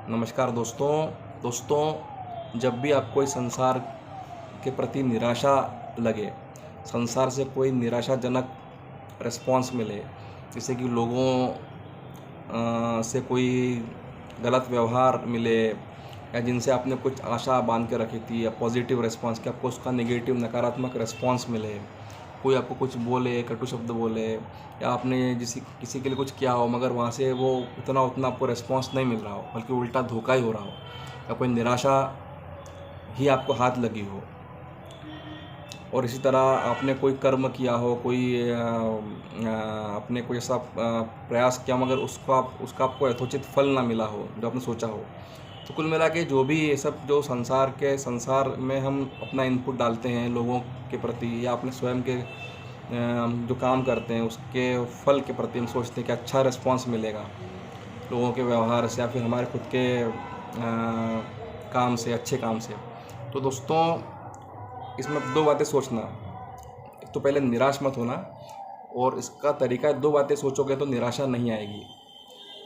नमस्कार दोस्तों, जब भी आपको इस संसार के प्रति निराशा लगे, संसार से कोई निराशाजनक रिस्पॉन्स मिले, जैसे कि लोगों से कोई गलत व्यवहार मिले या जिनसे आपने कुछ आशा बांध के रखी थी या पॉजिटिव रिस्पॉन्स कि आपको उसका नेगेटिव नकारात्मक रिस्पॉन्स मिले, कोई आपको कुछ बोले, कटु शब्द बोले, या आपने किसी के लिए कुछ किया हो मगर वहाँ से वो उतना आपको रिस्पॉन्स नहीं मिल रहा हो, बल्कि उल्टा धोखा ही हो रहा हो, या कोई निराशा ही आपको हाथ लगी हो, और इसी तरह आपने कोई कर्म किया हो, आपने कोई ऐसा प्रयास किया मगर उसका आपको यथोचित फल ना मिला हो जो आपने सोचा हो। तो कुल मिला के जो भी ये सब जो संसार में हम अपना इनपुट डालते हैं लोगों के प्रति या अपने स्वयं के जो काम करते हैं उसके फल के प्रति हम सोचते हैं कि अच्छा रिस्पॉन्स मिलेगा लोगों के व्यवहार से या फिर हमारे खुद के काम से, अच्छे काम से। तो दोस्तों, इसमें दो बातें सोचना। एक तो पहले निराश मत होना, और इसका तरीका दो बातें सोचोगे तो निराशा नहीं आएगी।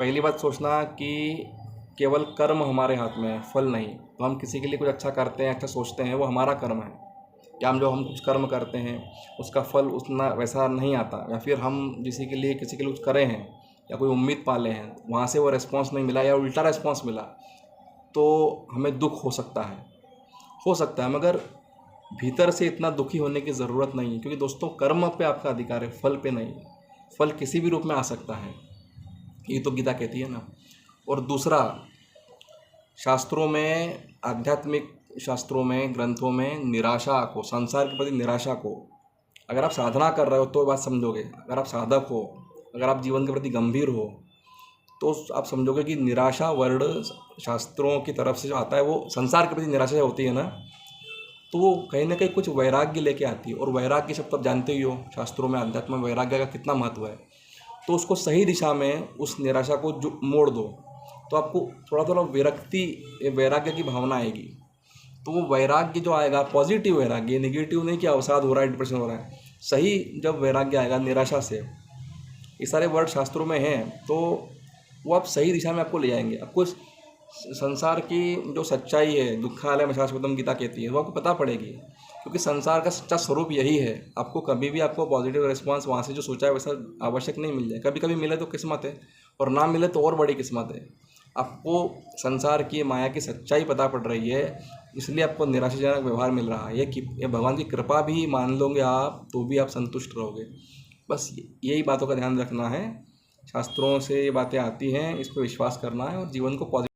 पहली बात सोचना कि केवल कर्म हमारे हाथ में है, फल नहीं। तो हम किसी के लिए कुछ अच्छा करते हैं, अच्छा सोचते हैं, वो हमारा कर्म है। या हम कुछ कर्म करते हैं उसका फल उतना वैसा नहीं आता, या फिर हम किसी के लिए कुछ करे हैं या कोई उम्मीद पाले हैं, वहाँ से वो रिस्पॉन्स नहीं मिला या उल्टा रिस्पॉन्स मिला, तो हमें दुख हो सकता है। मगर भीतर से इतना दुखी होने की ज़रूरत नहीं है, क्योंकि दोस्तों कर्म पे आपका अधिकार है, फल पे नहीं। फल किसी भी रूप में आ सकता है, ये तो गीता कहती है ना। और दूसरा, शास्त्रों में, आध्यात्मिक शास्त्रों में, ग्रंथों में निराशा को, संसार के प्रति निराशा को, अगर आप साधना कर रहे हो तो बात समझोगे। अगर आप साधक हो, अगर आप जीवन के प्रति गंभीर हो, तो आप समझोगे कि निराशा वर्ड शास्त्रों की तरफ से जो आता है वो संसार के प्रति निराशा जो होती है ना, तो वो कहीं ना कहीं कुछ वैराग्य लेके आती है। और वैराग्य शब्द आप जानते ही हो, शास्त्रों में अध्यात्म में वैराग्य का कितना महत्व है। तो उसको सही दिशा में, उस निराशा को जो मोड़ दो, तो आपको थोड़ा वैराग्य की भावना आएगी। तो वो वैराग्य जो आएगा, पॉजिटिव वैराग्य, नेगेटिव नहीं कि अवसाद हो रहा है, डिप्रेशन हो रहा है। सही जब वैराग्य आएगा निराशा से, ये सारे वर्ड शास्त्रों में हैं, तो वो आप सही दिशा में आपको ले जाएंगे। आपको संसार की जो सच्चाई है, दुखालय में शाश्वतम गीता कहती है, वो आपको पता पड़ेगी। क्योंकि संसार का सच्चा स्वरूप यही है। आपको कभी भी आपको पॉजिटिव रिस्पॉन्स वहाँ से जो सोचा है वैसा आवश्यक नहीं मिल जाए। कभी कभी मिले तो किस्मत है, और ना मिले तो और बड़ी किस्मत है। आपको संसार की माया की सच्चाई पता पड़ रही है, इसलिए आपको निराशाजनक व्यवहार मिल रहा है। ये भगवान की कृपा भी मान लोगे आप, तो भी आप संतुष्ट रहोगे। बस यही बातों का ध्यान रखना है। शास्त्रों से ये बातें आती हैं, इस पर विश्वास करना है और जीवन को पॉजिटिव